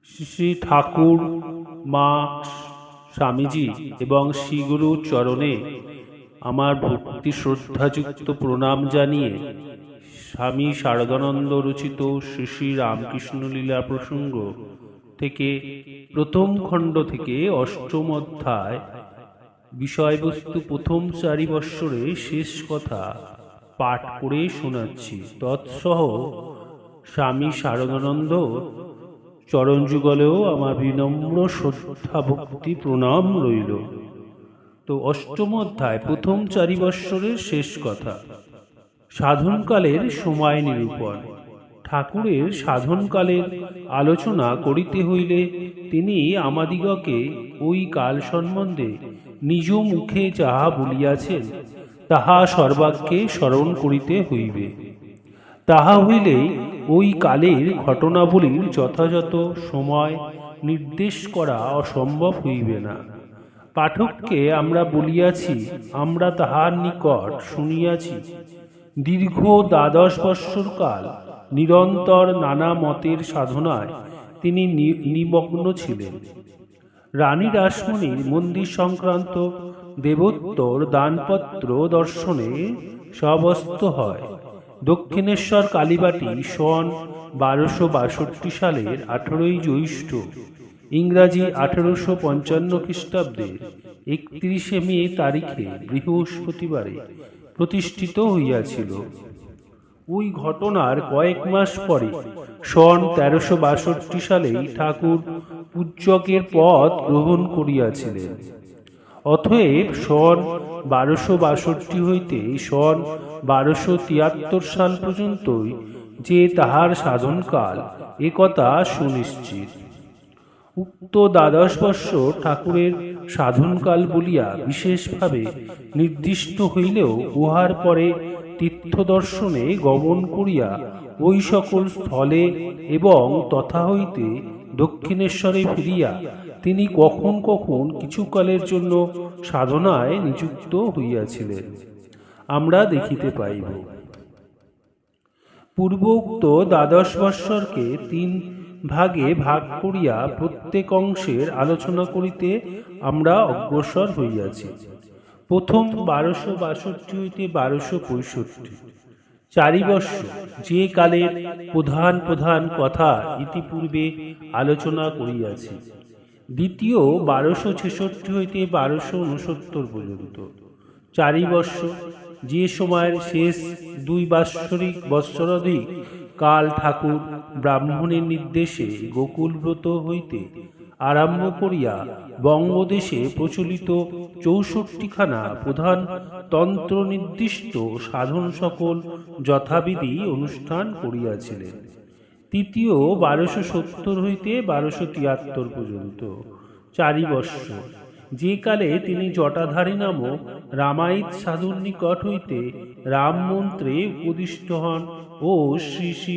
শ্রী শ্রী ঠাকুর, মা, স্বামীজি এবং শ্রীগুরুর চরণে আমার ভক্তি শ্রদ্ধাযুক্ত প্রণাম জানিয়ে স্বামী শারদানন্দ রচিত শ্রী শ্রী রামকৃষ্ণ লীলা প্রসঙ্গ থেকে প্রথম খণ্ড থেকে অষ্টম অধ্যায় বিষয়বস্তু প্রথম 4 বৎসরে শেষ কথা পাঠ করে শোনাচ্ছি। তৎসহ স্বামী শারদানন্দ চরণযুগলেও আমার বিনম্র শ্রদ্ধা ভক্তি প্রণাম রইল। তো অষ্টম অধ্যায় প্রথম 4 বৎসরের শেষ কথা। সাধনকালের সময় নিরূপণ। ঠাকুরের সাধনকালের আলোচনা করিতে হইলে তিনি আমাদিগকে ওই কাল সম্বন্ধে নিজ মুখে যাহা বলিয়াছেন তাহা সর্বাগ্যে স্মরণ করিতে হইবে। তাহা হইলে ওই কালের ঘটনাবলীর যথাযথ সময় নির্দেশ করা অসম্ভব হইবে না। পাঠককে আমরা বলিয়াছি, আমরা তাহার নিকট শুনিয়াছি, দীর্ঘ 12 বৎসর কাল নিরন্তর নানা মতের সাধনায় তিনি নিমগ্ন ছিলেন। রানী রাসমণির মন্দির সংক্রান্ত দেবোত্তর দানপত্র দর্শনে সবস্ত হয়। দক্ষিণেশ্বর কালীবাটি সন 1262 সালের 18 জ্যৈষ্ঠ, ইংরাজি 1855 খ্রিস্টাব্দে 31 মে তারিখে বৃহস্পতিবারে প্রতিষ্ঠিত হইয়াছিল। ওই ঘটনার কয়েক মাস পরে সন 1362 সালেই ঠাকুর পূজ্যকের পদ গ্রহণ করিয়াছিলেন। অতএব সন 1262 হইতে সন 1273 সাল পর্যন্তই যে তাহার সাধনকাল, একথা সুনিশ্চিত। উক্ত 12 বৎসর ঠাকুরের সাধনকাল বলিয়া বিশেষভাবে নির্দিষ্ট হইলেও উহার পরে তীর্থদর্শনে গমন করিয়া ওই সকল স্থলে এবং তথা হইতে দক্ষিণেশ্বরে ফিরিয়া তিনি কখন কখন কিছুকালের জন্য সাধনায় নিযুক্ত হইয়াছিলেন আমরা দেখিতে পাইব। পূর্বোক্ত 12 বৎসরকে 3 ভাগে ভাগ করিয়া প্রত্যেক অংশের আলোচনা করিতে আমরা অগ্রসর হইয়াছি। প্রথম 1262 হইতে 1265, 4 বৎসর, যে কালের প্রধান প্রধান কথা ইতিপূর্বে আলোচনা করিয়াছি। দ্বিতীয় 1266 হইতে 1269 পর্যন্ত, 4 বৎসর, যে সময়ের শেষ 2 বাৎসরিক বৎসরাধিক কাল ঠাকুর ব্রাহ্মণের নির্দেশে গোকুলব্রত হইতে আরম্ভ করিয়া বঙ্গদেশে প্রচলিত 64খানা প্রধান তন্ত্র নির্দিষ্ট সাধন সকল যথাবিধি অনুষ্ঠান করিয়াছিলেন। তৃতীয় 1270 হইতে 1273 পর্যন্ত, 4 বৎসর, যে কালে তিনি জটাধারী নামক রামায়িত সাধুর নিকট হইতে রাম মন্ত্রে উপদিষ্ট হন ও শ্রী শ্রী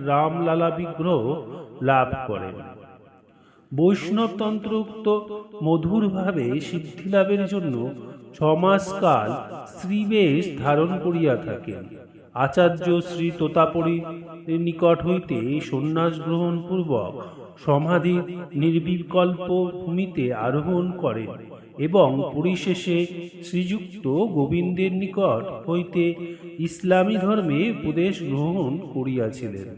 রামলালা বিগ্রহ লাভ করেন। বৈষ্ণবতন্ত্রোক্ত মধুরভাবে সিদ্ধিলাভের জন্য 6 মাস কাল শ্রীবেশ ধারণ করিয়া থাকেন। আচার্য শ্রী তোতাপরীর নিকট হইতে সন্ন্যাস গ্রহণ পূর্বক সমাধি নির্বিকল্প ভূমিতে আরোহণ করেন এবং পরিশেষে শ্রীযুক্ত গোবিন্দের নিকট হইতে ইসলামী ধর্মে উপদেশ গ্রহণ করিয়াছিলেন।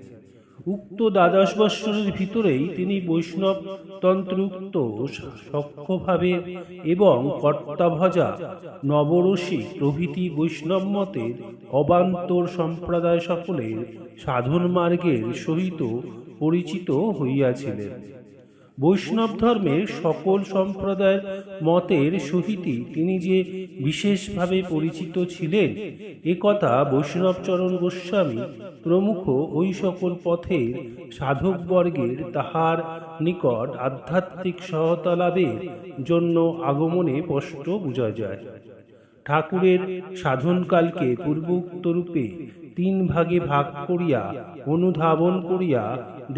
উক্ত 12 বৎসরের ভিতরেই তিনি বৈষ্ণব তন্ত্রোক্ত সখ্যভাবে এবং কর্তাভজা, নবরসিক প্রভৃতি বৈষ্ণব মতের অবান্তর সম্প্রদায় সকলের সাধন মার্গের সহিত পরিচিত হইয়াছিলেন। বৈষ্ণব ধর্মের সকল সম্প্রদায়ের মতের সহিতই তিনি যে বিশেষভাবে পরিচিত ছিলেন, একথা বৈষ্ণবচরণ গোস্বামী প্রমুখ ওই সকল পথের সাধকবর্গের তাহার নিকট আধ্যাত্মিক সহায়তা লাভের জন্য আগমনে স্পষ্ট বোঝা যায়। ঠাকুরের সাধনকালকে পূর্বোক্ত রূপে 3 ভাগে ভাগ করিয়া অনুধাবন করিয়া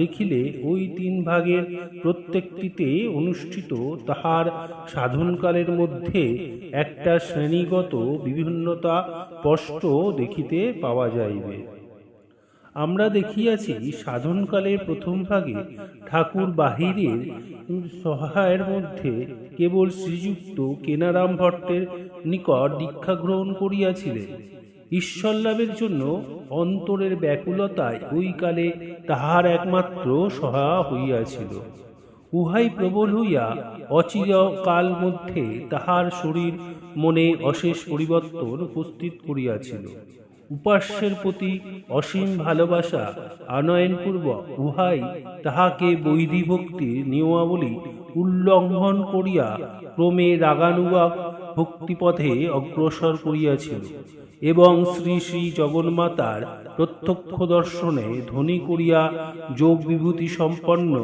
দেখিলে ওই 3 ভাগের প্রত্যেকটিতে অনুষ্ঠিত তাহার সাধনকালের মধ্যে একটা শ্রেণীগত বিভিন্নতা স্পষ্ট দেখিতে পাওয়া যাইবে। আমরা দেখিয়াছি সাধনকালের প্রথম ভাগে ঠাকুর বাহিরের সহায়ের মধ্যে কেবল শ্রীযুক্ত কেনারাম ভট্টের নিকট দীক্ষা গ্রহণ করিয়াছিলেন। ঈশ্বর লাভের জন্য অন্তরের ব্যাকুলতায় ওই কালে তাহার একমাত্র সহায় হইয়াছিল। উহাই প্রবল হইয়া অচিরকাল মধ্যে তাহার শরীর মনে অশেষ পরিবর্তন উপস্থিত করিয়াছিল। উপাস্যের প্রতি অসীম ভালোবাসা আনয়নপূর্বক উহাই তাহাকে বৈধি ভক্তির নিয়মাবলী উল্লঙ্ঘন করিয়া ক্রমে রাগানুরাগ ভক্তিপথে অগ্রসর করিয়াছিল এবং শ্রী শ্রী জগন্মাতার প্রত্যক্ষ দর্শনে ধনী করিয়া যোগ বিভূতি সম্পন্ন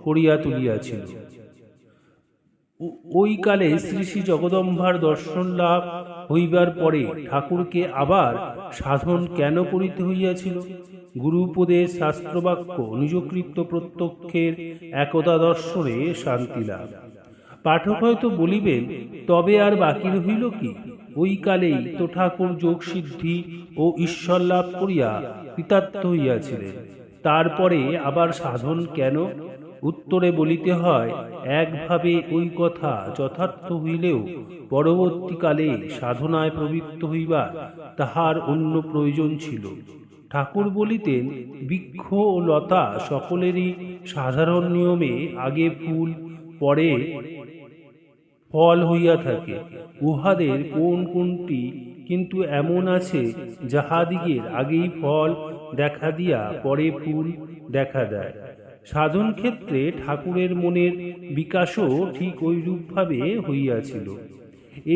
করিয়া তুলিয়াছিল। ওই কালে শ্রী শ্রী জগদম্বার দর্শন লাভ হইবার পরে ঠাকুরকে আবার সাধন কেন করিতে হইয়াছিল? গুরুপদেশ শাস্ত্রবাক্য নিজকৃত প্রত্যক্ষের একদা দর্শনে শান্তি লাভ। পাঠক হয়তো বলিবেন, তবে আর বাকি রহিল কি? ওই কালেই তো ঠাকুর যোগ সিদ্ধি ও ঈশ্বর লাভ করিয়া কৃতার্থ হইয়াছিলেন, তারপরে আবার সাধন কেন? উত্তরে বলিতে হয়, একভাবে ওই কথা যথার্থ হইলেও পরবর্তীকালে সাধনায় প্রবৃত্ত হইবার তাহার অন্য প্রয়োজন ছিল। ঠাকুর বলিতেন, বৃক্ষ ও লতা সকলেরই সাধারণ নিয়মে আগে ফুল পরে ফল হইয়া থাকে। উহাদের কোন কোনটি কিন্তু এমন আছে যাহাদিগের আগেই ফল দেখা দিয়া পরে ফুল দেখা দেয়। সাধন ক্ষেত্রে ঠাকুরের মনের বিকাশও ঠিক ঐরূপভাবে হইয়াছিল।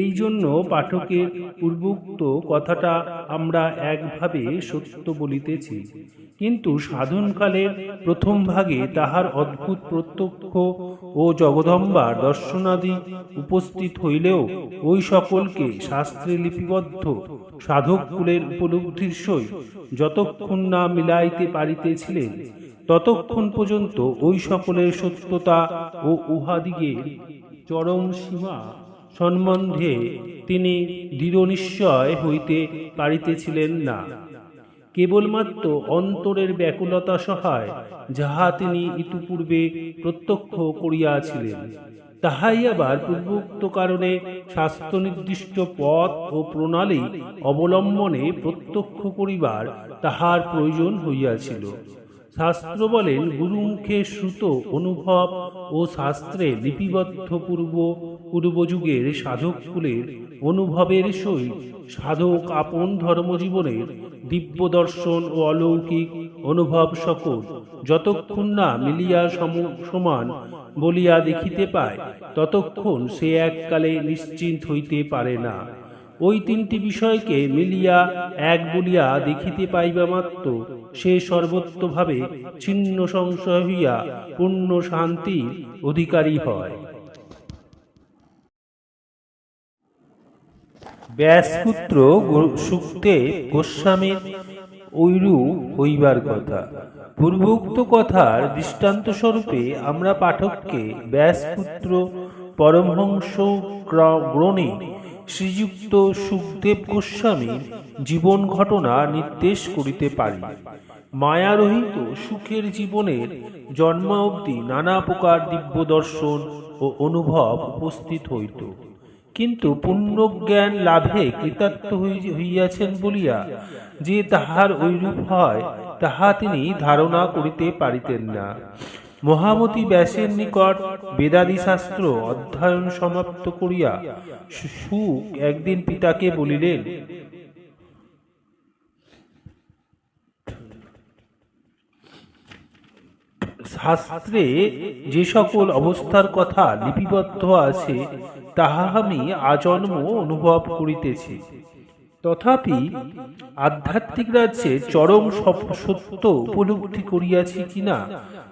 এই জন্য পাঠকের পূর্বোক্ত কথাটা আমরা একভাবে সত্য বলিতেছি, কিন্তু সাধনকালের প্রথম ভাগে তাহার অদ্ভুত প্রত্যক্ষ ও জগদম্বার দর্শনাদি উপস্থিত হইলেও ওই সকলকে শাস্ত্রে লিপিবদ্ধ সাধককুলের উপলব্ধির সহিত যতক্ষণ না মিলাইতে পারিতেছিলেন, ততক্ষণ পর্যন্ত ওই সকলের সত্যতা ও উহাদিগের চরম সীমা সম্বন্ধে তিনি দৃঢ় নিশ্চয় হইতে পারিতেছিলেন না। কেবলমাত্র অন্তরের ব্যাকুলতা সহায় যাহা তিনি ইতিপূর্বে প্রত্যক্ষ করিয়াছিলেন, তাহাই আবার পূর্বোক্ত কারণে শাস্ত্র নির্দিষ্ট পথ ও প্রণালী অবলম্বনে প্রত্যক্ষ করিবার তাহার প্রয়োজন হইয়াছিল। শাস্ত্র বলেন, গুরুমুখে শ্রুত অনুভব ও শাস্ত্রে লিপিবদ্ধ পূর্বযুগের সাধককুলের অনুভবের সহিত সাধক আপন ধর্মজীবনের দিব্য দর্শন ও অলৌকিক অনুভব সকল যতক্ষণ না মিলিয়া সমান বলিয়া দেখিতে পায়, ততক্ষণ সে এককালে নিশ্চিন্ত হইতে পারে না। ওই তিনটি বিষয়কে মিলিয়া এক বলিয়া দেখিতে পাইবা মাত্র সে সর্বত্রভাবে ছিন্ন সংশয় হইয়া পূর্ণ শান্তির অধিকারী হয়। ব্যাসপুত্র সুখদেব গোস্বামীর ঐরূপ হইবার কথা। পূর্বোক্ত কথার দৃষ্টান্তস্বরূপে আমরা পাঠককে ব্যাসপুত্র পরমহংস গ্রণে শ্রীযুক্ত সুখদেব গোস্বামীর জীবন ঘটনা নির্দেশ করিতে পারি। মায়ারহিত সুখের জীবনের জন্ম অবধি নানা প্রকার দিব্য দর্শন ও অনুভব উপস্থিত হইত, কিন্তু পুণ্যজ্ঞান লাভে কৃতার্থ হইয়াছেন বলিয়া যে তাহার ঐরূপ হয়, তাহা তিনি ধারণা করিতে পারিতেন না। মহামতি ব্যাসের নিকট বেদাদি শাস্ত্র অধ্যয়ন সমাপ্ত করিয়া সুখ একদিন পিতাকে বলিলেন, শাস্ত্রে যে সকল অবস্থার কথা লিপিবদ্ধ আছে তাহা আমি আজন্ম অনুভব করিতেছি, তথাপি আধ্যাত্মিক রাজ্যে চরম সত্য উপলব্ধি করিয়াছি কিনা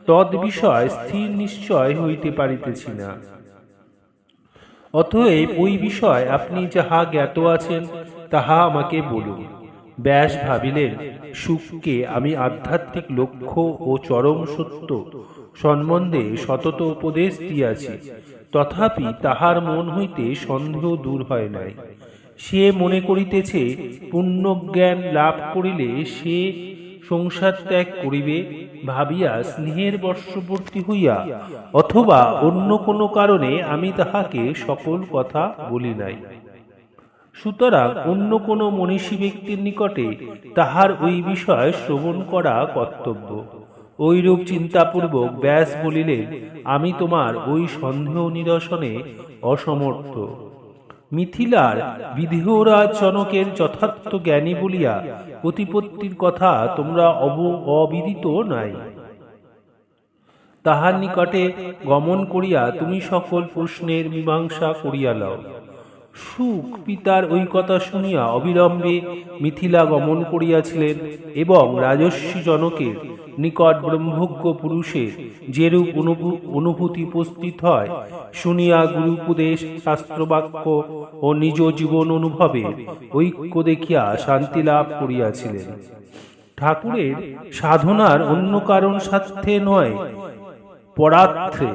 তদ বিষয় স্থির নিশ্চয় হইতে পারিতেছি না। অতএব ওই বিষয় আপনি যাহা জ্ঞাত আছেন তাহা আমাকে বলুন। ব্যাস ভাবিলেন, সুখকে আমি আধ্যাত্মিক লক্ষ্য ও চরম সত্য সম্বন্ধে সতত উপদেশ দিয়াছি, তথাপি তাহার মন হইতে সন্দেহ দূর হয় নাই। সে মনে করিতেছে পুণ্যজ্ঞান লাভ করিলে সে সংসার ত্যাগ করিবে ভাবিয়া স্নেহের বর্ষবর্তী হইয়া অথবা অন্য কোনো কারণে আমি তাহাকে সকল কথা বলি নাই। সুতরাং অন্য কোনো মনীষী ব্যক্তির নিকটে তাহার ওই বিষয় শ্রবণ করা কর্তব্য। ঐরূপ চিন্তাপূর্বক ব্যাস বলিলেন, আমি তোমার ওই সন্দেহ নিরসনে অসমর্থ। মিথিলার বিধেয়রাজ জনকের যথার্থ জ্ঞানী বলিয়া প্রতিপত্তির কথা তোমরা অবিদিত নাই। তাহার নিকটে গমন করিয়া তুমি সকল প্রশ্নের মীমাংসা করিয়া লও। সুখ পিতার ওই কথা শুনিয়া অবিলম্বে মিথিলা গমন করিয়াছিলেন এবং রাজর্ষি জনকের নিকট ব্রহ্মজ্ঞ পুরুষের যেরূপ অনুভূতি উপস্থিত হয় শুনিয়া গুরুপদেশ, শাস্ত্রবাক্য ও নিজ জীবন অনুভবে ঐক্য দেখিয়া শান্তি লাভ করিয়াছিলেন। ঠাকুরের সাধনার অন্য কারণ স্বার্থে নয়, পরার্থে।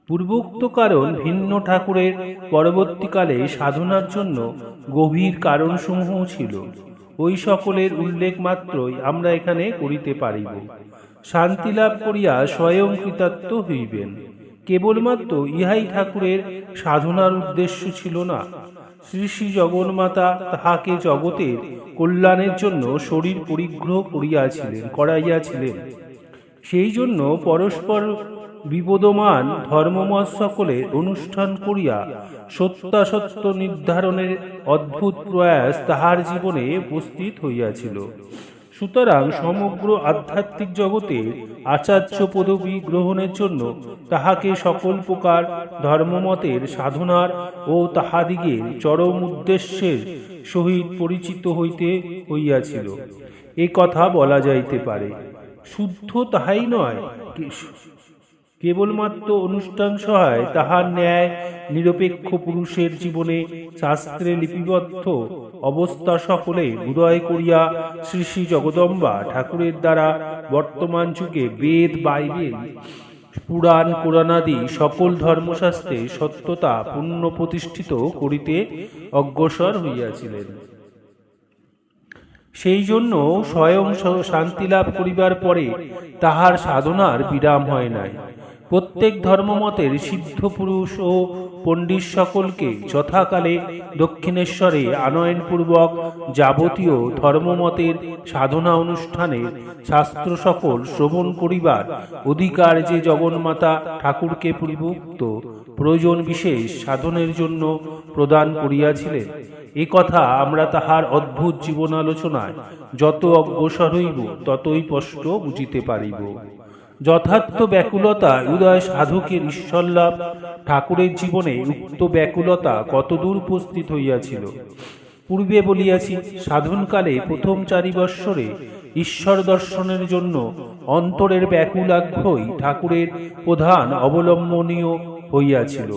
পূর্বোক্ত কারণ ভিন্ন। ঠাকুরের পরবর্তীকালে সাধনার জন্য গভীর কারণসমূহ ছিল, ওই সকলের উল্লেখ মাত্রই আমরা এখানে করিতে পারিব। শান্তি লাভ করিয়া স্বয়ং কৃতার্থ হইবেন। কেবলমাত্র ইহাই ঠাকুরের সাধনার উদ্দেশ্য ছিল না। শ্রী শ্রী জগন্মাতা তাহাকে জগতের কল্যাণের জন্য শরীর পরিগ্রহ করাইয়াছিলেন। সেই জন্য পরস্পর বিবদমান ধর্মমত সকলের অনুষ্ঠান করিয়া সত্যাসত্য নির্ধারণের অদ্ভুত প্রয়াস তাহার জীবনে উপস্থিত হইয়াছিল। সুতরাং সমগ্র আধ্যাত্মিক জগতে আচার্য পদবী গ্রহণের জন্য তাহাকে সকল প্রকার ধর্মমতের সাধনার ও তাহাদিগের চরম উদ্দেশ্যের সহিত পরিচিত হইতে হইয়াছিল, এ কথা বলা যাইতে পারে। শুদ্ধ তাহাই নয়, কেবলমাত্র অনুষ্ঠান সহায় তাহার ন্যায় নিরপেক্ষ পুরুষের জীবনে শাস্ত্রে লিপিবদ্ধ অবস্থা সকলে উদয় করিয়া শ্রী শ্রী জগদম্বা ঠাকুরের দ্বারা বর্তমান যুগে বেদ, বাইবেল, পুরাণ, কোরআনাদি সকল ধর্মশাস্ত্রে সত্যতা পূর্ণ প্রতিষ্ঠিত করিতে অগ্রসর হইয়াছিলেন। সেই জন্য স্বয়ং শান্তি লাভ করিবার পরে তাহার সাধনার বিরাম হয় নাই। প্রত্যেক ধর্মমতের সিদ্ধ পুরুষ ও পণ্ডিত সকলকে যথাকালে দক্ষিণেশ্বরে আনয়নপূর্বক যাবতীয় ধর্মমতের সাধনা অনুষ্ঠানে শাস্ত্র সকল শ্রবণ করিবার অধিকার যে জগন্মাতা ঠাকুরকে পূর্বোক্ত প্রয়োজন বিশেষ সাধনের জন্য প্রদান করিয়াছিলেন, এ কথা আমরা তাহার অদ্ভুত জীবন আলোচনায় যত অগ্রসর হইব ততই স্পষ্ট বুঝিতে পারিব। যথার্থ ব্যাকুলতা উদয় সাধকের ঈশ্বরলাভ। ঠাকুরের জীবনে উক্ত ব্যাকুলতা কতদূর উপস্থিত হইয়াছিল পূর্বে বলিয়াছি। সাধনকালে প্রথম 4 বৎসরে ঈশ্বর দর্শনের জন্য অন্তরের ব্যাকুল আগ্রহই ঠাকুরের প্রধান অবলম্বনীয় হইয়াছিল।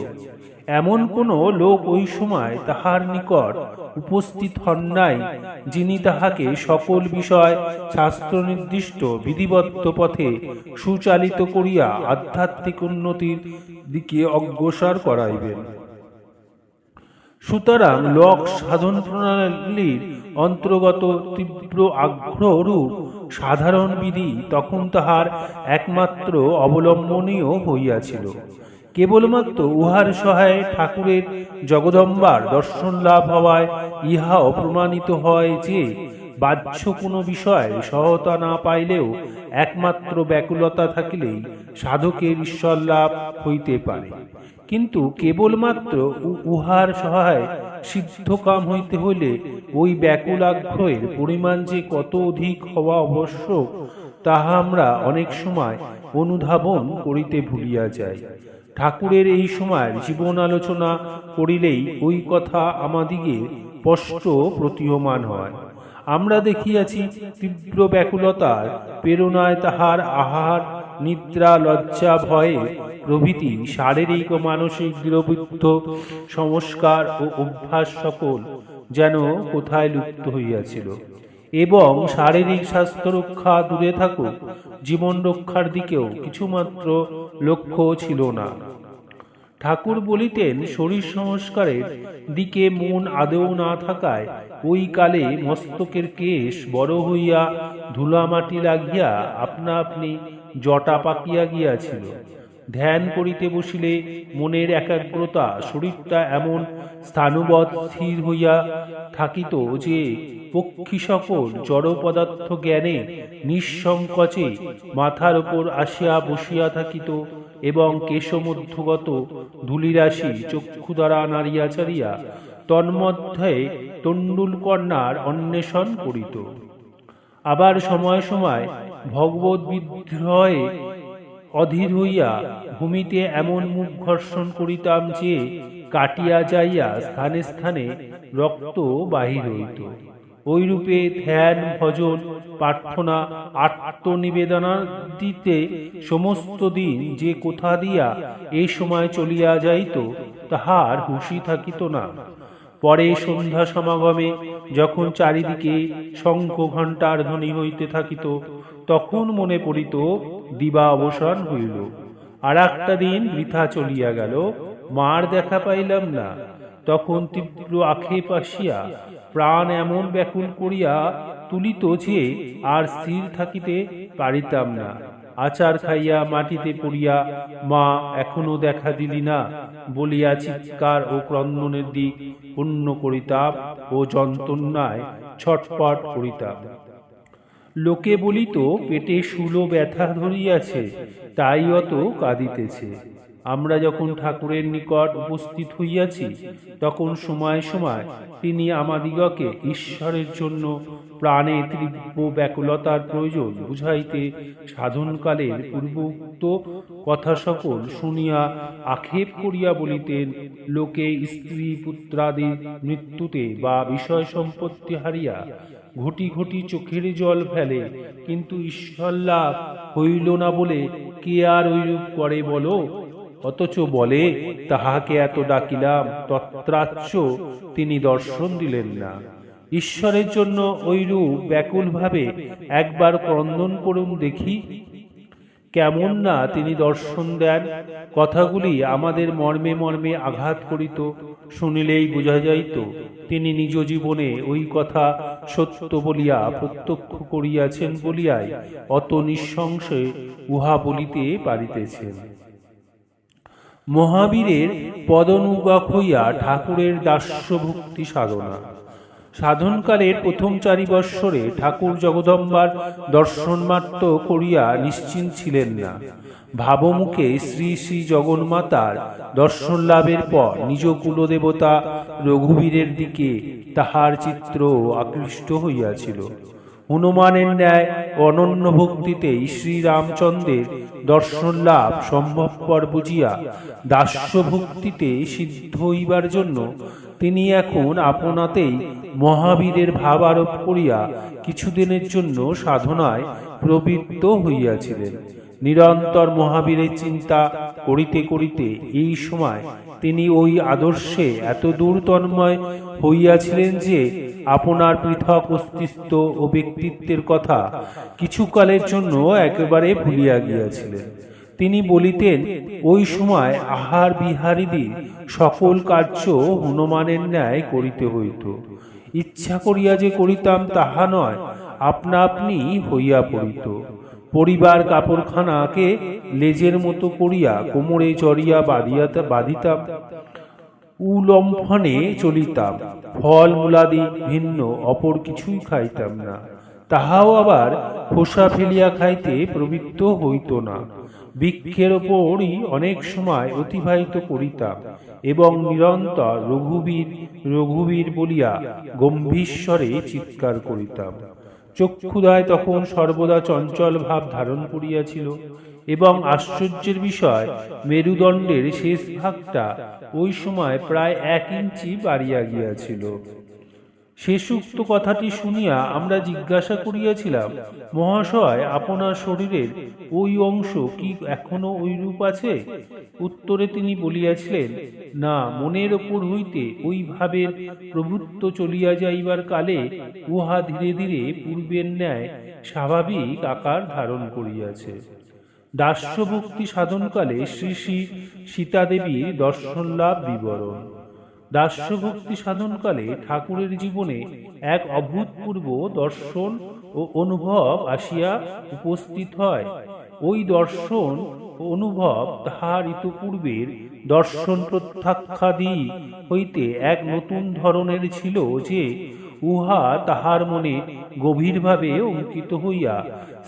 এমন কোন লোক ওই সময় তাহার নিকট উপস্থিত হন নাই যিনি তাহাকে সকল বিষয় শাস্ত্র নির্দিষ্ট বিধিবদ্ধ পথে সুচালিত করিয়া আধ্যাত্মিক উন্নতির দিকে অগ্রসর করাইবেন। সুতরাং লোক সাধন প্রণালীর অন্তর্গত তীব্র আগ্রহরূপ সাধারণ বিধি তখন তাহার একমাত্র অবলম্বনীয় হইয়াছিল। কেবলমাত্র উহার সহায়ে ঠাকুরের জগদম্বার দর্শন লাভ হওয়ায় ইহাও প্রমাণিত হয় যে বাহ্য কোনো বিষয়ে সহায়তা না পাইলেও একমাত্র ব্যাকুলতা থাকিলেই সাধকের ঈশ্বর লাভ হইতে পারে। কিন্তু কেবলমাত্র উহার সহায় সিদ্ধকাম হইতে হইলে ওই ব্যাকুল আগ্রহের পরিমাণ যে কত অধিক হওয়া আবশ্যক তাহা আমরা অনেক সময় অনুধাবন করিতে ভুলিয়া যাই। ঠাকুরের এই সময়ের জীবন আলোচনা করিলেই ওই কথা আমাদিগে স্পষ্ট প্রতীয়মান হয়। আমরা দেখিয়াছি তীব্র ব্যাকুলতার প্রেরণায় তাহার আহার, নিদ্রা, লজ্জা, ভয়ে প্রভৃতি শারীরিক ও মানসিক দৃঢ়বুদ্ধ সংস্কার ও অভ্যাস সকল যেন কোথায় লুপ্ত হইয়াছিল এবং শারীরিক স্বাস্থ্য রক্ষা দূরে থাকুক, জীবন রক্ষার দিকেও কিছুমাত্র লক্ষ্য ছিল না। ঠাকুর বলিতেন, শরীর সংস্কারের দিকে মন আদৌ না থাকায় ওই কালে মস্তকের কেশ বড় হইয়া ধুলামাটি লাগিয়া আপনা আপনি জটা পাকিয়া গিয়াছিল। ধ্যান করিতে বসিলে মনের একাগ্রতা শরীরটা এমন স্থাণুবৎ স্থির হইয়া থাকিত যে পক্ষী সকল জড় পদার্থ জ্ঞানে নিঃসংকোচে মাথার উপর আসিয়া বসিয়া থাকিত এবং কেশমধ্যগত ধূলিরাশি চক্ষু দ্বারা নাড়িয়া চাড়িয়া তন্মধ্যে তণ্ডুলকন্যার অন্বেষণ করিত। আবার সময় সময় ভগবত বিদ্রোহে অধীর হইয়া ভূমিতে এমন মুখ ঘর্ষণ করিতাম যে কাটিয়া যাইয়া স্থানে স্থানে রক্ত বাহির হইত। ওইরূপে ধ্যান, ভজন, প্রার্থনা, আত্মনিবেদনাদিতে সমস্ত দিন যে কোথা দিয়া এই সময় চলিয়া যাইত তাহার হুঁশি থাকিত না। পরে সন্ধ্যা সমাগমে যখন চারিদিকে শঙ্খ ঘণ্টার ধ্বনি হইতে থাকিত তখন মনে পড়িত দিবা অবসান হইল। আর একটা দিন বৃথা চলিয়া গেল, মার দেখা পাইলাম না। তখন তীব্র আক্ষেপ আসিয়া প্রাণ এমন ব্যাকুল করিয়া তুলিত যে আর স্থির থাকিতে পারিতাম না। আচার খাইয়া মাটিতে পড়িয়া মা এখনো দেখা দিলি না বলিয়া চিৎকার ও ক্রন্দনের দিক পূর্ণ করিতাম ও যন্ত্রণায় ছটপট করিতাম। লোকে বলিত পেটে শুলো ব্যথা ধরিয়াছে, তাই অত কাঁদিতেছে। আমরা যখন ঠাকুরের নিকট উপস্থিত হইয়াছি তখন সময় সময় তিনি আমাদিগকে ঈশ্বরের জন্য প্রাণে তীব্র ব্যাকুলতার প্রয়োজন বুঝাইতে সাধনকালের পূর্বোক্ত কথা সকল শুনিয়া আক্ষেপ করিয়া বলিতেন, লোকে স্ত্রী পুত্রাদির মৃত্যুতে বা বিষয় সম্পত্তি হারিয়া ঘটি ঘটি চোখের জল ফেলে, কিন্তু ঈশ্বর লাভ হইল না বলে কে আর ঐরূপ করে বলো? অথচ বলে তাহাকে এত ডাকিলাম তত্রাচ্ছ তিনি দর্শন দিলেন না। ঈশ্বরের জন্য ঐরূপ ব্যাকুল ভাবে একবার ক্রন্দন করুন দেখি, কেমন না তিনি দর্শন দেন। কথাগুলি আমাদের মর্মে মর্মে আঘাত করিত। শুনিলেই বোঝা যাইত তিনি নিজ জীবনে ওই কথা সত্য বলিয়া প্রত্যক্ষ করিয়াছেন বলিয়াই অত নিঃসংশয়ে উহা বলিতে পারিতেছেন। মহাবীরের পদনুবাক হইয়া ঠাকুরের দাস্যভক্তি সাধনা। সাধনকালের প্রথম 4 বৎসরে ঠাকুর জগদম্বার দর্শনমাত্র করিয়া নিশ্চিন্ত ছিলেন না। ভাবমুখে শ্রী শ্রী জগন্মাতার দর্শন লাভের পর নিজ কুলদেবতা রঘুবীরের দিকে তাহার চিত্র আকৃষ্ট হইয়াছিল। হনুমানের ন্যায় অনন্য ভক্তিতেই শ্রীরামচন্দ্রের দর্শন লাভ সম্ভবপর বুঝিয়া দাস্যভক্তিতে সিদ্ধ হইবার জন্য তিনি এখন আপনাতেই মহাবীরের ভাব আরোপ করিয়া কিছুদিনের জন্য সাধনায় প্রবৃত্ত হইয়াছিলেন। নিরন্তর মহাবীরের চিন্তা করিতে করিতে এই সময় তিনি ওই আদর্শে এত দূর তন্ময় হইয়াছিলেন যে আপনার পৃথক অস্তিত্ব ও ব্যক্তিত্বের কথা কিছুকালের জন্য একেবারে ভুলিয়া গিয়াছিলেন। তিনি বলিতেন, ওই সময় আহার বিহারীদের সকল কার্য হনুমানের ন্যায় করিতে হইত। ইচ্ছা করিয়া যে করিতাম তাহা নয়, আপনা আপনি হইয়া পড়িত। পরিবার কাপড়খানাকে লেজের মতো করিয়া কোমরে চড়িয়া বাঁধিতাম, উলম্ফনে চলিতাম, ফল মূলাদি ভিন্ন অপর কিছুই খাইতাম না। তাহাও আবার খোসা ফেলিয়া খাইতে প্রবৃত্ত হইত না। বৃক্ষের ওপরই অনেক সময় অতিবাহিত করিতাম এবং নিরন্তর রঘুবীর রঘুবীর বলিয়া গম্ভীরস্বরে চিৎকার করিতাম। চক্ষুদয় তখন সর্বদা চঞ্চল ভাব ধারণ করিয়াছিল এবং আশ্চর্যের বিষয় মেরুদণ্ডের শেষ ভাগটা ওই সময় প্রায় 1 ইঞ্চি বাড়িয়া গিয়াছিল। শেষোক্ত কথাটি শুনিয়া আমরা জিজ্ঞাসা করিয়াছিলাম, মহাশয়, আপনার শরীরের ওই অংশ কি এখনো ওইরূপ আছে? উত্তরে তিনি বলিয়াছিলেন, না, মনের ওপর হইতে ওই ভাবের প্রভুত্ব চলিয়া যাইবার কালে উহা ধীরে ধীরে পূর্বের ন্যায় স্বাভাবিক আকার ধারণ করিয়াছে। দাস্যভক্তি সাধনকালে শ্রী শ্রী সীতাদেবীর দর্শন লাভ বিবরণ। দাস্যভক্তি সাধনকালে ঠাকুরের জীবনে এক অভূতপূর্ব দর্শন ও অনুভব আসিয়া উপস্থিত হয়। ওই দর্শন ও অনুভব তাহার ইতপূর্বের দর্শন প্রত্যাখ্যাদি হইতে এক নতুন ধরনের ছিল, যে উহা তাহার মনে গভীরভাবে অঙ্কিত হইয়া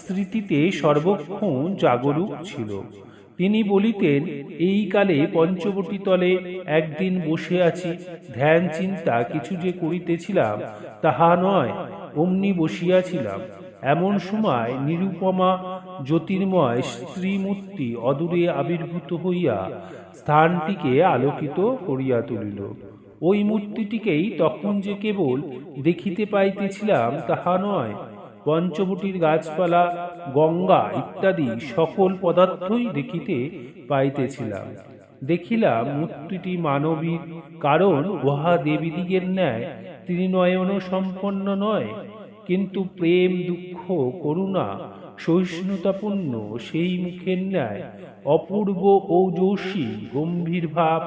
স্মৃতিতে সর্বক্ষণ জাগরূক ছিল। তিনি বলিতেন, এই কালে পঞ্চবটী তলে একদিন বসে আছি, ধ্যান চিন্তা কিছু যে করিতেছিলাম তাহা নয়, অমনি বসিয়াছিলাম। এমন সময় নিরুপমা জ্যোতির্ময় স্ত্রীমূর্তি অদূরে আবির্ভূত হইয়া স্থানটিকে আলোকিত করিয়া তুলিল। ওই মূর্তিটিকেই তখন যে কেবল দেখিতে পাইতেছিলাম তাহা নয়, পঞ্চবটীর গাছপালা, গঙ্গা ইত্যাদি সকল পদার্থই দেখিতে পাইতেছিলাম। দেখিলাম মূর্তিটি মানবীর, কারণ উহা দেবীদিগের ন্যায় ত্রিনয়ন সম্পন্ন নয়, কিন্তু প্রেম, দুঃখ, করুণা, সহিষ্ণুতাপূর্ণ সেই মুখের ন্যায় অপূর্ব ওজস্বী গম্ভীর ভাব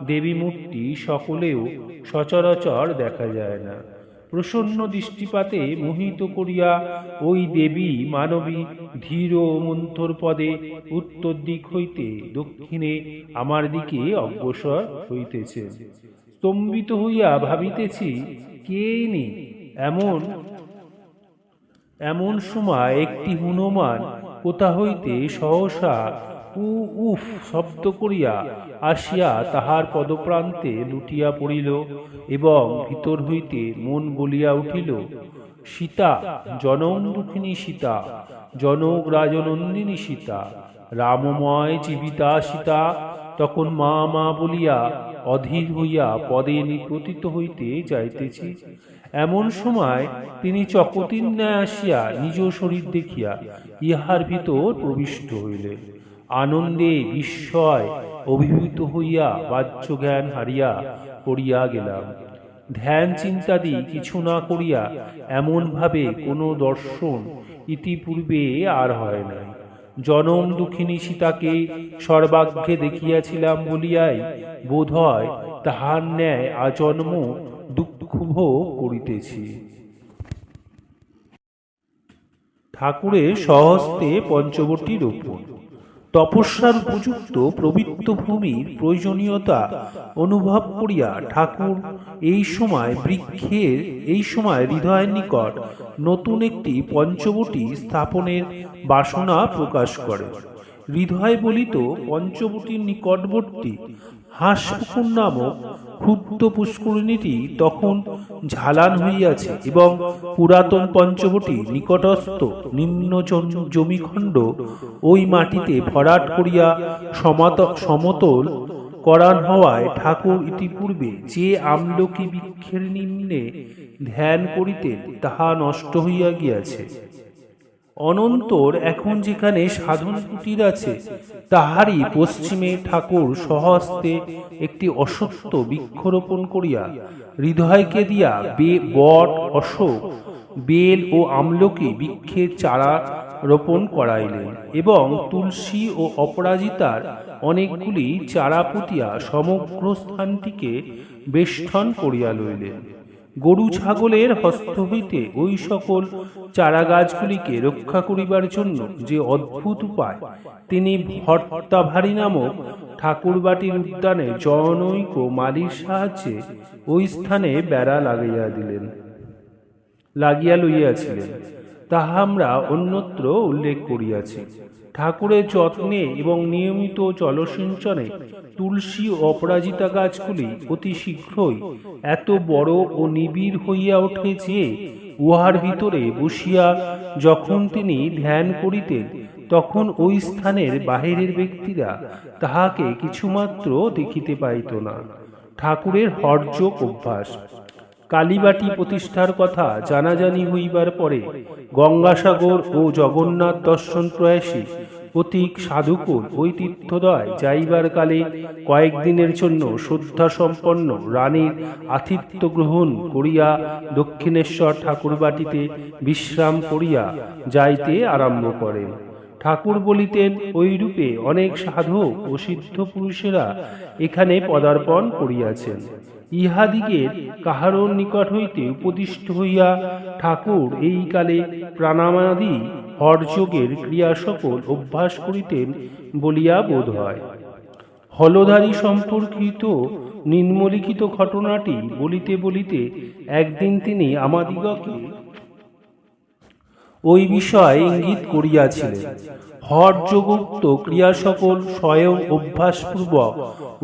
দেবী মূর্তি সকলেও সচরাচর দেখা যায় না। প্রসন্ন দৃষ্টিপাতে মোহিত করিয়া ওই দেবী মানবী ধীর মন্থর পদে উত্তর দিক হইতে দক্ষিণে আমার দিকে অগ্রসর হইতেছে। স্তম্ভিত হইয়া ভাবিতেছি, কে ইনি? এমন সময় একটি হনুমান কোথা হইতে সহসা উফ শব্দ করিয়া আসিয়া তাহার পদপ্রান্তে লুটিয়া পড়িল, এবং ভিতর হইতে মন বলিয়া উঠিল, সীতা, জনম দুঃখিনী সীতা, জনক রাজনন্দিনী সীতা, রামময় জীবিতা সীতা। তখন মা মা বলিয়া অধীর হইয়া পদে নিপতিত হইতে যাইতেছি। এমন সময় তিনি চকতির ন্যায় আসিয়া নিজ শরীর দেখিয়া ইহার ভিতর প্রবিষ্ট হইলেন। আনন্দে বিস্ময় অভিভূত হইয়া বাহ্য জ্ঞান হারিয়া পড়িয়া গেলাম। ধ্যান চিন্তাদি কিছু না করিয়া এমন ভাবে কোনো দর্শন ইতিপূর্বে আর হয় নাই। জনম দুঃখিনী সীতাকে সর্বাগ্রে দেখিয়াছিলাম বলিয়াই বোধ হয় তাহার ন্যায় আজন্ম দুঃখ ভোগ করিতেছি। ঠাকুরের স্বহস্তে পঞ্চবটী রোপণ। তপস্যার উপযুক্ত পবিত্র ভূমির প্রয়োজনীয়তা অনুভব করিয়া ঠাকুর এই সময় হৃদয়ের নিকট নতুন একটি পঞ্চবটী স্থাপনের বাসনা প্রকাশ করে। হৃদয় বলিত, পঞ্চবটীর নিকটবর্তী হাঁসপুকুর নামক ক্ষুদ্র পুষ্করিণীটি তখন ঝালান হইয়াছে, এবং পুরাতন পঞ্চবটী নিকটস্থ নিম্ন জমিখণ্ড ওই মাটিতে ভরাট করিয়া সমতল করান হওয়ায় ঠাকুর ইতিপূর্বে যে আমলকি বৃক্ষের নিম্নে ধ্যান করিতেন তাহা নষ্ট হইয়া গিয়াছে। অনন্তর এখন যেখানে সাধন কুটির আছে, তাহারই পশ্চিমে ঠাকুর স্বহস্তে একটি অশ্বত্থ বৃক্ষরোপণ করিয়া হৃদয়কে দিয়া বট, অশোক, বেল ও আমলকি বৃক্ষের চারা রোপণ করাইলেন, এবং তুলসী ও অপরাজিতার অনেকগুলি চারা পুঁতিয়া সমগ্র স্থানটিকে বেষ্টন করিয়া লইলেন। গরু ছাগলের হস্ত হইতে ওই সকল চারা গাছগুলিকে রক্ষা করিবার জন্য যে অদ্ভুত উপায় তিনি ভর্তাভারী নামক ঠাকুরবাটির উদ্যানে জনৈক মালির সাহায্যে ওই স্থানে বেড়া লাগিয়া লইয়াছিলেন, তাহা আমরা অন্যত্র উল্লেখ করিয়াছি। ঠাকুরের যত্নে এবং নিয়মিত জলসিঞ্চনে তুলসী ও অপরাজিতা গাছগুলি অতি শীঘ্রই এত বড় ও নিবিড় হইয়া ওঠে যে উহার ভিতরে বসিয়া যখন তিনি ধ্যান করিতেন, তখন ওই স্থানের বাহিরের ব্যক্তিরা তাহাকে কিছুমাত্র দেখিতে পাইত না। ঠাকুরের হঠযোগ অভ্যাস। কালীবাটি প্রতিষ্ঠার কথা জানাজানি হইবার পরে গঙ্গাসাগর ও জগন্নাথ দর্শন প্রয়াসী অতিক সাধুকুল ওই তীর্থদয় যাইবার কালে কয়েকদিনের জন্য শ্রদ্ধা সম্পন্ন রানীর আতিথ্য গ্রহণ করিয়া দক্ষিণেশ্বর ঠাকুরবাটিতে বিশ্রাম করিয়া যাইতে আরম্ভ করেন। ঠাকুর বলিতেন, ঐরূপে অনেক সাধক ও সিদ্ধ পুরুষেরা এখানে পদার্পণ করিয়াছেন। ইহাদিগের কাহারও নিকট হইতে উপদিষ্ট হইয়া ঠাকুর এই কালে প্রাণায়ামাদি হঠযোগের ক্রিয়া সকল অভ্যাস করিতেন বলিয়া বোধ হয়। হলধারী সম্পর্কিত নিম্নলিখিত ঘটনাটি বলিতে বলিতে একদিন তিনি আমাদিগকে ওই বিষয়ে ইঙ্গিত করিয়াছিলেন। হঠযোগোক্ত ক্রিয়া সকল স্বয়ং অভ্যাসপূর্বক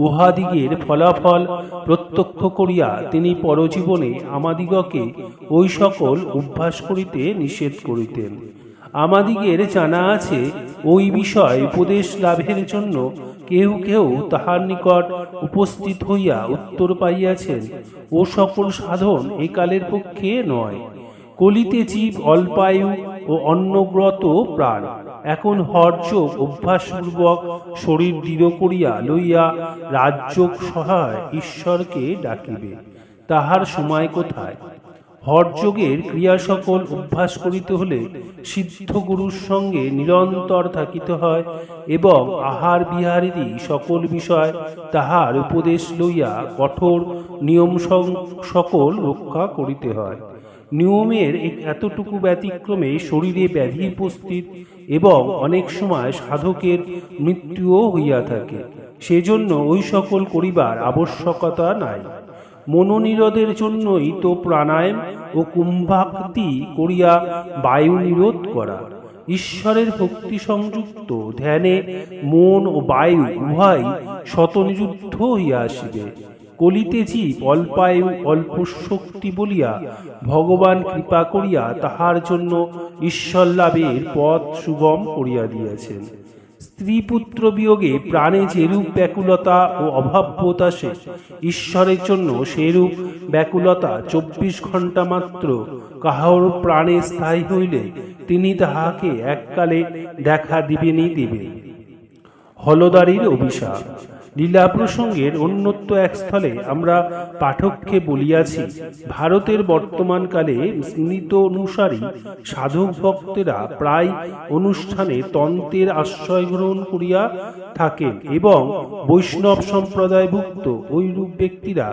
উহাদিগের ফলাফল প্রত্যক্ষ করিয়া তিনি পরজীবনে আমাদিগকে ওই সকল অভ্যাস করিতে নিষেধ করিতেন। আমাদিগের জানা আছে, ওই বিষয় উপদেশ লাভের জন্য কেউ কেউ তাহার নিকট উপস্থিত হইয়া উত্তর পাইয়াছেন, ও সকল সাধন এই কালের পক্ষে নয়। কলিতে জীব অল্পায়ু ও অন্নগ্রত প্রাণ। এখন হঠযোগ অভ্যাসপূর্বক শরীর দৃঢ় করিয়া লইয়া রাজযোগ সহায় ঈশ্বরকে ডাকিবে, তাহার সময় কোথায়? হঠযোগের ক্রিয়া সকল অভ্যাস করিতে হলে সিদ্ধ গুরুর সঙ্গে নিরন্তর থাকিতে হয় এবং আহার বিহারাদি সকল বিষয় তাহার উপদেশ লইয়া কঠোর নিয়ম সকল রক্ষা করিতে হয়। নিয়মের এতটুকু ব্যতিক্রমে শরীরে ব্যাধি উপস্থিত এবং অনেক সময় সাধকের মৃত্যুও হইয়া থাকে। সেজন্য ওই সকল করিবার আবশ্যকতা নাই। মনোনিরোধের জন্যই তো প্রাণায়াম ও কুম্ভাক্তি করিয়া বায়ু নিরোধ করা। ঈশ্বরের ভক্তি সংযুক্ত ধ্যানে মন ও বায়ু উভয় শতনিযুদ্ধ হইয়া আসিবে। কলিতে জীব অল্পায়ু অল্প শক্তি বলিয়া ভগবান কৃপা করিয়া তাহার জন্য ঈশ্বর লাভের পথ সুগম করিয়া দিয়াছেন। স্ত্রী পুত্র বিয়োগে প্রাণে যেরূপ ব্যাকুলতা ও অভাব বোধ আসে, ঈশ্বরের জন্য সেরূপ ব্যাকুলতা 24 ঘণ্টা মাত্র কাহার প্রাণে স্থায়ী হইলে তিনি তাহাকে এককালে দেখা দিবেনই দিবেন। হলদারির অভিশাপ। লীলা প্রসঙ্গের অন্যত্র এক স্থলে আমরা পাঠককে বলিয়াছি, ভারতের বর্তমানকালে স্মৃত অনুসারী সাধক ভক্তেরা প্রায় অনুষ্ঠানে তন্ত্রের আশ্রয় গ্রহণ করিয়া থাকেন এবং বৈষ্ণব সম্প্রদায়ভুক্ত ঐরূপ ব্যক্তিরা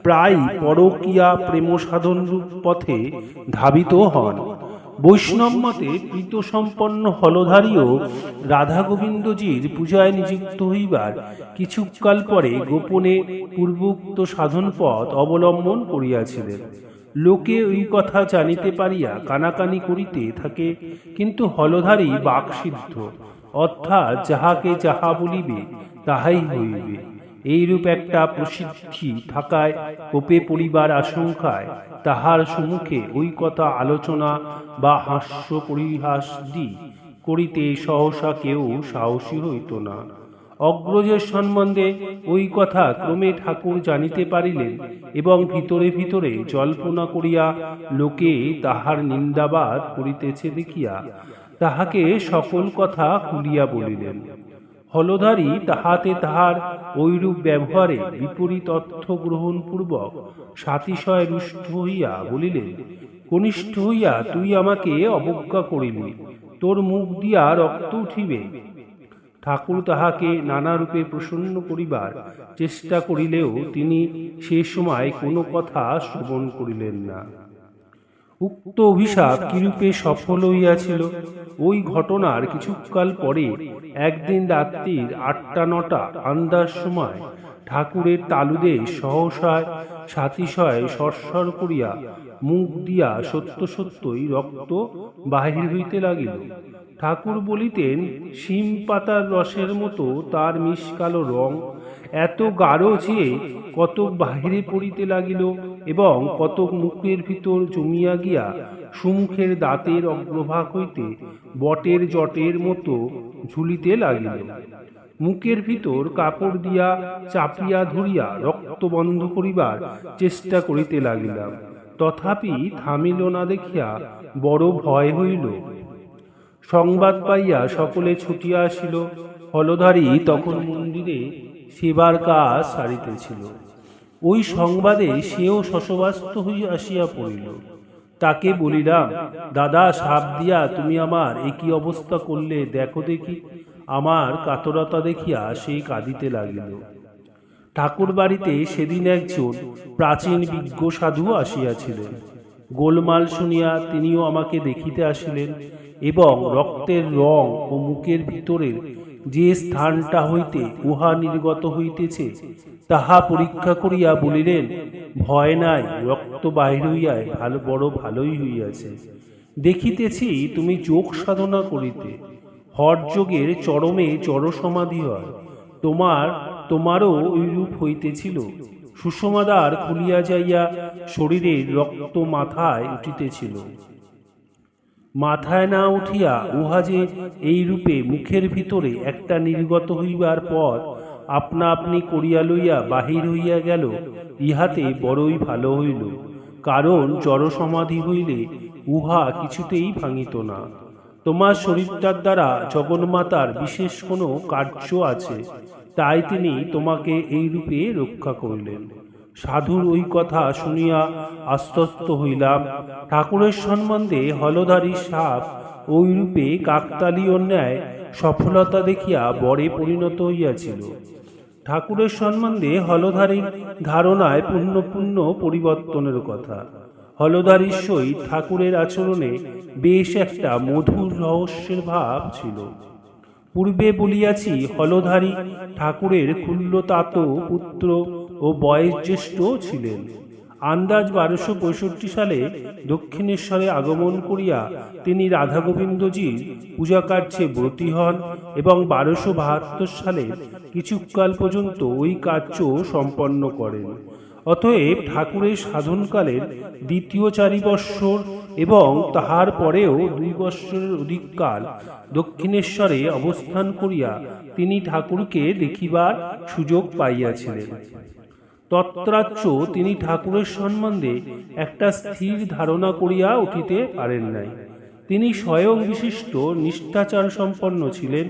প্রায় পরকীয়া প্রেম সাধন পথে ধাবিত হন। বৈষ্ণব মতে প্রীত সম্পন্ন হলধারীও রাধা গোবিন্দজির পূজায় নিযুক্ত হইবার কিছুকাল পরে গোপনে পূর্বোক্ত সাধন পথ অবলম্বন করিয়াছিলেন। লোকে ওই কথা জানিতে পারিয়া কানাকানি করিতে থাকে, কিন্তু হলধারী বাকসিদ্ধ, অর্থাৎ যাহাকে যাহা বলিবে তাহাই হইবে, এইরূপ একটা প্রসিদ্ধি থাকায় কোপে পড়িবার আশঙ্কায় তাহার সম্মুখে ওই কথা আলোচনা বা হাস্য পরিহাসাদি করিতে সহসা কেউ সাহসী হইত না। অগ্রজের সম্বন্ধে ওই কথা ক্রমে ঠাকুর জানিতে পারিলেন এবং ভিতরে ভিতরে জল্পনা করিয়া লোকে তাহার নিন্দাবাদ করিতেছে দেখিয়া তাহাকে সকল কথা খুলিয়া বলিলেন। হলধারী তাহাতে তাহার ঐরূপ ব্যবহারে বিপরীত অর্থ গ্রহণ পূর্বক সাতিশয় রুষ্ট হইয়া বলিলেন, কনিষ্ঠ হইয়া তুই আমাকে অবজ্ঞা করিলি, তোর মুখ দিয়া রক্ত উঠিবে। ঠাকুর তাহাকে নানারূপে প্রসন্ন করিবার চেষ্টা করিলেও তিনি সে সময় কোনো কথা শ্রবণ করিলেন না। উক্ত অভিশাপ কিরূপে সফল হইয়াছিল, ওই ঘটনার কিছুকাল পরে একদিন রাত্রির 8টা-9টা আন্দার সময় ঠাকুরের তালুদে সহসায় সাতিশয় সরসর করিয়া মুখ দিয়া সত্য সত্যই রক্ত বাহির হইতে লাগিল। ঠাকুর বলিতেন, শিম পাতার রসের মতো তার মিশকালো রং এত গাঢ় যে কতক বাহিরে পড়িতে লাগিল এবং কতক মুখের ভিতর জমিয়া গিয়া সুমুখের দাঁতের অগ্রভাগ হইতে বটের জটের মতো ঝুলিতে লাগিল। মুখের ভিতর কাপড় দিয়া চাপিয়া ধরিয়া রক্ত বন্ধ করিবার চেষ্টা করিতে লাগিলাম, তথাপি থামিল না দেখিয়া বড় ভয় হইল। সংবাদ পাইয়া সকলে ছুটিয়া আসিল। হলধারী তখন মন্দিরে সেবার কাজ সারিতেছিল। ওই সংবাদে সেও শশব্যস্ত হইয়া আসিয়া পড়িল। তাকে বলিলাম, দাদা, সাপ দিয়া তুমি আমার এ কি অবস্থা করলে, দেখো দেখি। আমার কাতরতা দেখিয়া সেই কাঁদিতে লাগিল। ঠাকুর বাড়িতে সেদিন একজন প্রাচীন বিজ্ঞ সাধু আসিয়াছিলেন। গোলমাল শুনিয়া তিনিও আমাকে দেখিতে আসিলেন এবং রক্তের রং ও মুখের ভিতরের যে স্থানটা হইতে উহা নির্গত হইতেছে তাহা পরীক্ষা করিয়া বলিলেন, ভয় নাই, রক্ত বাহির হইয়ায় বড় ভালোই হইয়াছে। দেখিতেছি তুমি যোগ সাধনা করিতে। হঠযোগের চরমে জড় সমাধি হয়। তোমারও ঐরূপ হইতেছিল। সুষমাদার খুলিয়া যাইয়া শরীরের রক্ত মাথায় উঠিতেছিল। মাথায় না উঠিয়া উহা যে এই রূপে মুখের ভিতরে একটা নির্গত হইবার পর আপনা আপনি করিয়া লইয়া বাহির হইয়া গেল, ইহাতে বড়ই ভালো হইল। কারণ জড় সমাধি হইলে উহা কিছুতেই ভাঙিত না। তোমার শরীরটার দ্বারা জগন্মাতার বিশেষ কোনো কার্য আছে, তাই তিনি তোমাকে এই রূপে রক্ষা করিলেন। সাধুর ওই কথা শুনিয়া আশ্বস্ত হইলাম। ঠাকুরের সম্বন্ধে হলধারী সাপ ওই রূপে কাকতালীয় ন্যায় সফলতা দেখিয়া বরে পরিণত হইয়াছিল। ঠাকুরের সম্বন্ধে হলধারীর ধারণায় পুণ্য পরিবর্তনের কথা। হলধারীর সহিত ঠাকুরের আচরণে বেশ একটা মধুর রহস্যের ভাব ছিল। পূর্বে বলিয়াছি, হলধারী ঠাকুরের কুল্যতাত পুত্র ও বয়োজ্যেষ্ঠ ছিলেন। আন্দাজ 1265 সালে দক্ষিণেশ্বরে আগমন করিয়া তিনি রাধা গোবিন্দজির পূজাকার্যে ব্রতী হন এবং 1272 সালে কিছুকাল পর্যন্ত ওই কার্য সম্পন্ন করেন। অতএব ঠাকুরের সাধনকালের দ্বিতীয় 4 বৎসর এবং তাহার পরেও 2 বৎসরের অধিককাল দক্ষিণেশ্বরে অবস্থান করিয়া তিনি ঠাকুরকে দেখিবার সুযোগ পাইয়াছিলেন। তত্রাচ্য তিনি ঠাকুরের সম্বন্ধে একটা স্থির ধারণা করিয়া উঠিতে পারেন নাই। তিনি স্বয়ং বিশিষ্ট নিষ্ঠাচার সম্পন্ন ছিলেন।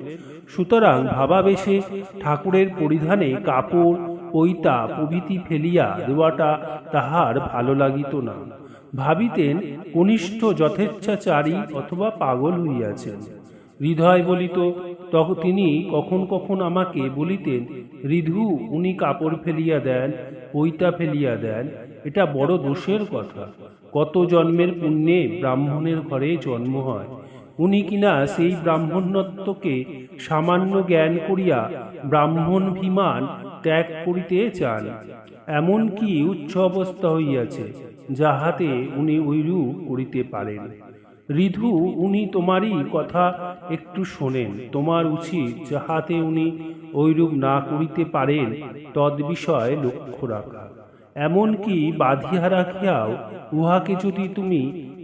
সুতরাং ভাবাবেশে ঠাকুরের পরিধানে কাপড় পৈতা প্রভৃতি ফেলিয়া দেওয়াটা তাহার ভালো লাগিত না। ভাবিতেন কনিষ্ঠ যথেচ্ছাচারী অথবা পাগল হইয়াছেন। হৃদয় বলিত, তখন তিনি কখন কখন আমাকে বলিতেন, ঋধু, উনি কাপড় ফেলিয়া দেন, পৈতা ফেলিয়া দেন, এটা বড় দোষের কথা। কত জন্মের পুণ্যে ব্রাহ্মণের ঘরে জন্ম হয়। উনি কিনা সেই ব্রাহ্মণত্বকে সামান্য জ্ঞান করিয়া ব্রাহ্মণভিমান ত্যাগ করিতে চান। এমন কি উচ্চ অবস্থা হইয়াছে যাহাতে উনি ঐরূপ করিতে পারেন। ঋধু, উনি তোমারই কথা একটু শোনেন। তোমার উচিত যাহাতে উনি ঐরূপ না করিতে পারেন তদ্বিষয়ে লক্ষ্য রাখা। এমনকি বাঁধিয়া রাখিয়াও উহাকে যদি তুমি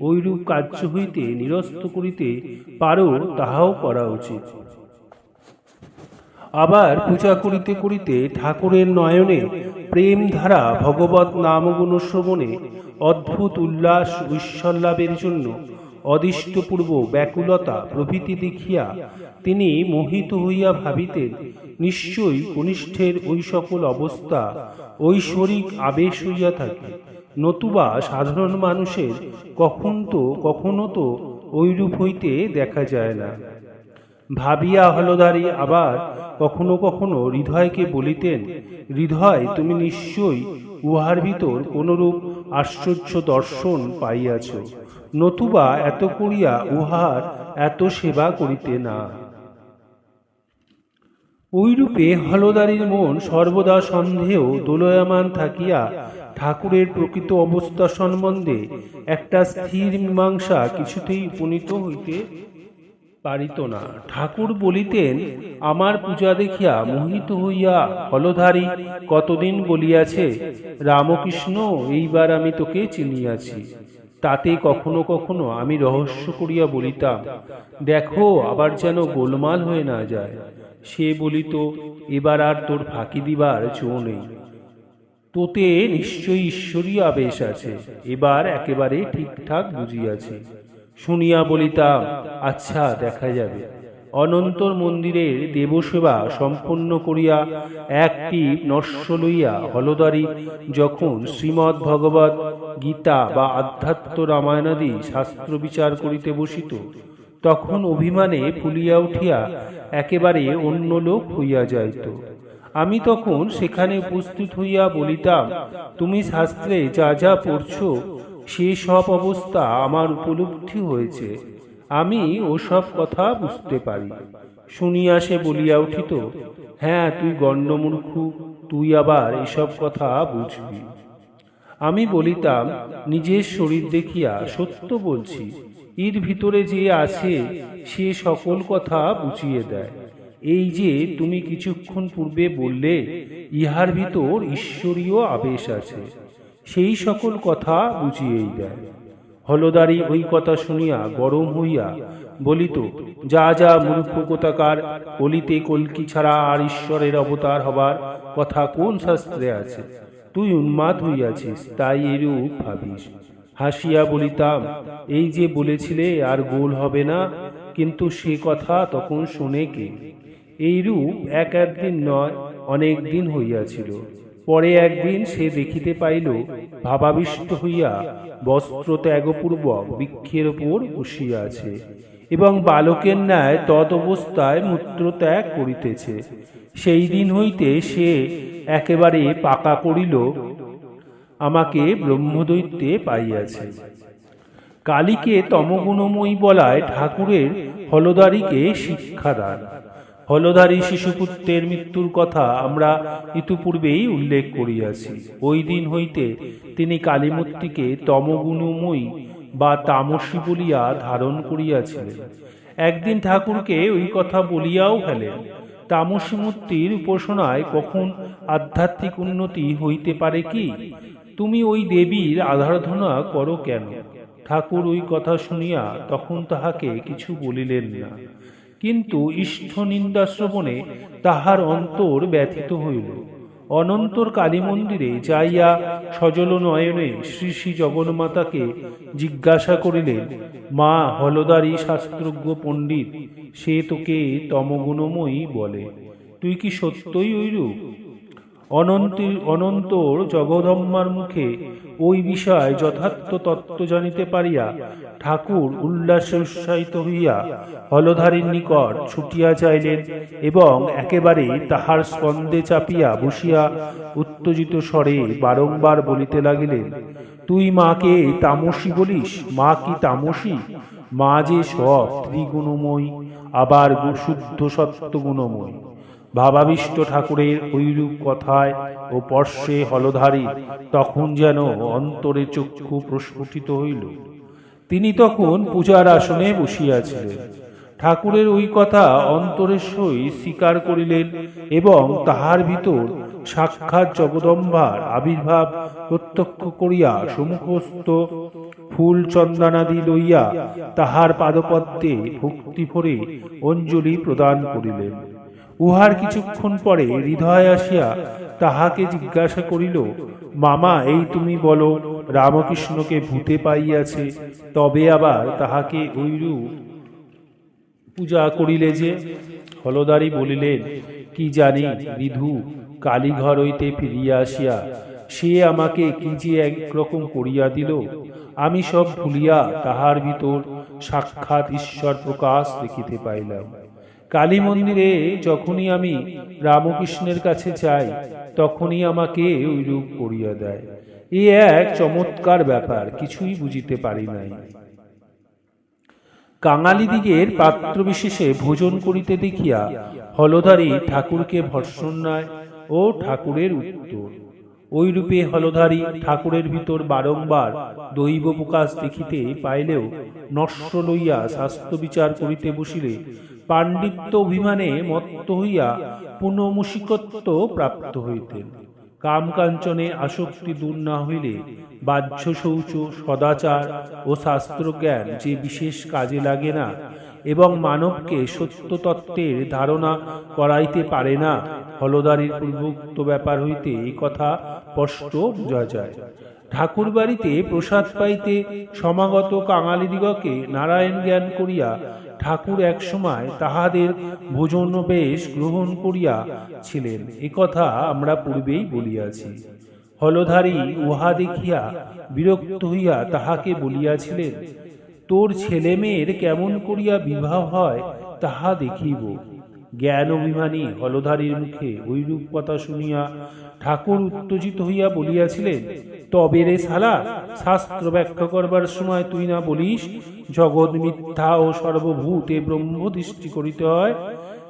ঐরূপ কার্য হইতে নিরস্ত করিতে পারো তাহাও করা উচিত। আবার পূজা করিতে করিতে ঠাকুরের নয়নে প্রেম ধারা ভগবত নামগুণ শ্রবণে অদ্ভুত উল্লাস ঐশ্বল্যাভের জন্য অদিষ্টপূর্ব ব্যাকুলতা প্রভৃতি দেখিয়া তিনি মোহিত হইয়া ভাবিতেন, নিশ্চয়ই কনিষ্ঠের ওই সকল অবস্থা ঐশ্বরিক আবেশ হইয়া থাকে, নতুবা সাধারণ মানুষের কখনো তো ঐরূপ হইতে দেখা যায় না। ভাবিয়া হলধারী আবার কখনো কখনো হৃদয়কে বলিতেন, হৃদয়, তুমি নিশ্চয়ই উহার ভিতর কোনরূপ আশ্চর্য দর্শন পাইয়াছ, নতুবা এত করিয়া উহার এত সেবা করিতে না। ওইরূপে হলধারীর মন সর্বদা সন্দেহ দোলয়মান থাকিয়া ঠাকুরের প্রকৃত অবস্থা সম্বন্ধে একটা স্থির মীমাংসা কিছুতেই উপনীত হইতে পারিত না। ঠাকুর বলিতেন, আমার পূজা দেখিয়া মোহিত হইয়া হলধারী কতদিন বলিয়াছে, রামকৃষ্ণ, এইবার আমি তোকে চিনিয়াছি। তাতে কখনো কখনো আমি রহস্য করিয়া বলিতাম, দেখো আবার যেন গোলমাল হয়ে না যায়। সে বলিত, এবার আর তোর ফাঁকি দিবার জো নেই, তোতে নিশ্চয়ই ঈশ্বরী আবেশ আছে, এবার একেবারে ঠিকঠাক বুঝিয়াছি। শুনিয়া বলিতাম, আচ্ছা, দেখা যাবে। অনন্তর মন্দিরের দেবসেবা সম্পন্ন করিয়া একটি নস্য লইয়া হলদারি যখন শ্রীমদ্ ভগবৎ গীতা বা আধ্যাত্ম রামায়ণাদি শাস্ত্র বিচার করিতে বসিত, তখন অভিমানে ফুলিয়া উঠিয়া একেবারে অন্য লোক হইয়া যাইত। আমি তখন সেখানে উপস্থিত হইয়া বলিতাম, তুমি শাস্ত্রে যা যা পড়ছ সে সব অবস্থা আমার উপলব্ধি হয়েছে, আমি ওসব কথা বুঝতে পারি। শুনিয়া সে বলিয়া উঠিত, হ্যাঁ, তুই গণ্যমূর্খু, তুই আবার এসব কথা বুঝবি। আমি বলিতাম, নিজের শরীর দেখিয়া সত্য বলছি, এর ভিতরে যে আছে সে সকল কথা বুঝিয়ে দেয়। এই যে তুমি কিছুক্ষণ পূর্বে বললে ইহার ভিতর ঈশ্বরীয় আবেশ আছে, সেই সকল কথা বুঝিয়েই দেয়। হলদারি ওই কথা শুনিয়া গরম হইয়া বলিত, যা যা মূর্খ কোথাকার, কলিতে কল্কি ছাড়া আর ঈশ্বরের অবতার হবার কথা কোন শাস্ত্রে আছে? তুই উন্মাদ হইয়াছিস, তাই এরূপ ভাবিস। হাসিয়া বলিতাম, এই যে বলেছিলে আর গোল হবে না, কিন্তু সে কথা তখন শোনে কে? এইরূপ একদিন নয়, অনেক দিন হইয়াছিল। পরে একদিন সে দেখিতে পাইল, ভাবাবিষ্ট হইয়া বস্ত্র ত্যাগপূর্বক বৃক্ষের উপর বসিয়া আছে এবং বালকের ন্যায় তদ অবস্থায় মূত্র ত্যাগ করিতেছে। সেই দিন হইতে সে একেবারে পাকা করিল, আমাকে ব্রহ্মদৈত্যে পাইয়াছে। কালীকে তমগুণময়ী বলায় ঠাকুরের হলদারিকে শিক্ষাদান। হলধারী শিশুপুত্রের মৃত্যুর কথা আমরা ইতিপূর্বেই উল্লেখ করিয়াছি। ওই দিন হইতে তিনি কালীমূর্তিকে তমগুণময়ী বা তামসী বলিয়া ধারণ করিয়াছিলেন। একদিন ঠাকুরকে ওই কথা বলিয়াও ফেলেন, তামসী মূর্তির উপাসনায় কখন আধ্যাত্মিক উন্নতি হইতে পারে কি? তুমি ওই দেবীর আরাধনা করো কেন? ঠাকুর ওই কথা শুনিয়া তখন তাহাকে কিছু বলিলেন না, কিন্তু ইষ্ট নিন্দা শ্রবণে তাহার অন্তর ব্যথিত হইল। অনন্তর কালী মন্দিরে যাইয়া সজল নয়নে শ্রী শ্রী জগন্মাতাকে জিজ্ঞাসা করিলেন, মা, হলদারি শাস্ত্রজ্ঞ পণ্ডিত, সে তোকে তমগুণময়ী বলে, তুই কি সত্যই ঐরূপ? অনন্তর জগদম্বার মুখে ওই বিষয় যথার্থ তত্ত্ব জানিতে পারিয়া ঠাকুর উল্লাসে উৎসাহিত হইয়া হলধারীর নিকট ছুটিয়া যাইলেন এবং একেবারে তাহার স্কন্ধে চাপিয়া বসিয়া উত্তেজিত স্বরে বারংবার বলিতে লাগিলেন, তুই মাকে তামসী বলিস? মা কি তামসী? মা যে সৎ ত্রিগুণময়ী, আবার শুদ্ধ সত্যগুণময়ী। ভাবাবিষ্ট ঠাকুরের ঐরূপ কথায় ও পর্শে হলধারী তখন যেন অন্তরে চক্ষু প্রস্ফুটিত হইল। তিনি তখন পূজার আসনে বসিয়াছিলেন। ঠাকুরের ওই কথা অন্তরের সহিত স্বীকার করিলেন এবং তাহার ভিতর সাক্ষাৎ জগদম্বার আবির্ভাব প্রত্যক্ষ করিয়া সম্মুখস্থ ফুল চন্দনাদি লইয়া তাহার পাদপদ্মে ভক্তি ভরে অঞ্জলি প্রদান করিলেন। উহার কিছুক্ষণ পরে হৃদয় আসিয়া তাহাকে জিজ্ঞাসা করিল, মামা, এই তুমি বলো রামকৃষ্ণকে ভূতে পাইয়াছে, তবে আবার তাহাকে ঐরূপ পূজা করিলে যে? হলদারি বলিলেন, কি জানি বিধু, কালীঘর হইতে ফিরিয়া আসিয়া সে আমাকে কি যে একরকম করিয়া দিল, আমি সব ভুলিয়া তাহার ভিতর সাক্ষাৎ ঈশ্বর প্রকাশ দেখিতে পাইলাম। কালী মন্দিরে যখনই আমি রামকৃষ্ণের কাছে যাই, তখনই আমাকে ঐরূপ করিয়া দেয়। এ এক চমৎকার ব্যাপার, কিছুই বুঝিতে পারি নাই। কাঙালিদিগের পাত্র বিশেষে ভোজন করিতে দেখিয়া হলধারী ঠাকুরকে ভর্ৎসন নেয় ও ঠাকুরের উত্তর। ঐরূপে হলধারী ঠাকুরের ভিতর বারংবার দৈব প্রকাশ দেখিতে পাইলেও নস্য লইয়া শাস্ত্র বিচার করিতে বসিলে পাণ্ডিত্য অভিমানে মত্ত হইয়া পুনমুষিকত্ব প্রাপ্ত হইতেন। কামকাঞ্চনে আসক্তি দূর না হইলে বাহ্য শৌচ, সদাচার ও শাস্ত্রজ্ঞান যে বিশেষ কাজে লাগে না এবং মানবকে সত্য তত্ত্বের ধারণা করাইতে পারে না, হলদারির পূর্বোক্ত ব্যাপার হইতে এই কথা স্পষ্ট বোঝা যায়। ঠাকুর বাড়িতে প্রসাদ পাইতে সমাগত কাঙালিদিগকে নারায়ণ জ্ঞান করিয়া ঠাকুর এক সময় তাহাদের ভোজন বেশ গ্রহণ করিয়াছিলেন, একথা আমরা পূর্বেই বলিয়াছি। হলধারী উহা দেখিয়া বিরক্ত হইয়া তাহাকে বলিয়াছিলেন, তোর ছেলে মেয়ের কেমন করিয়া বিবাহ হয় তাহা দেখিব। জ্ঞান অভিমানী হলধারীর মুখে ঐরূপ কথা শুনিয়া ঠাকুর উত্তেজিত হইয়া বলিয়াছিলেন, তবে রে শালা, শাস্ত্র ব্যাখ্যা করবার সময় তুই না বলিস জগৎ মিথ্যা ও সর্বভূতে ব্রহ্ম দৃষ্টি করিতে হয়?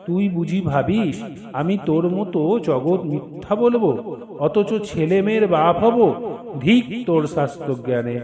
তুই বুঝি ভাবিস আমি তোর মতো জগৎ মিথ্যা বলবো, অথচ ছেলে মেয়ের বাপ হব? ধিক তোর শাস্ত্র জ্ঞানে।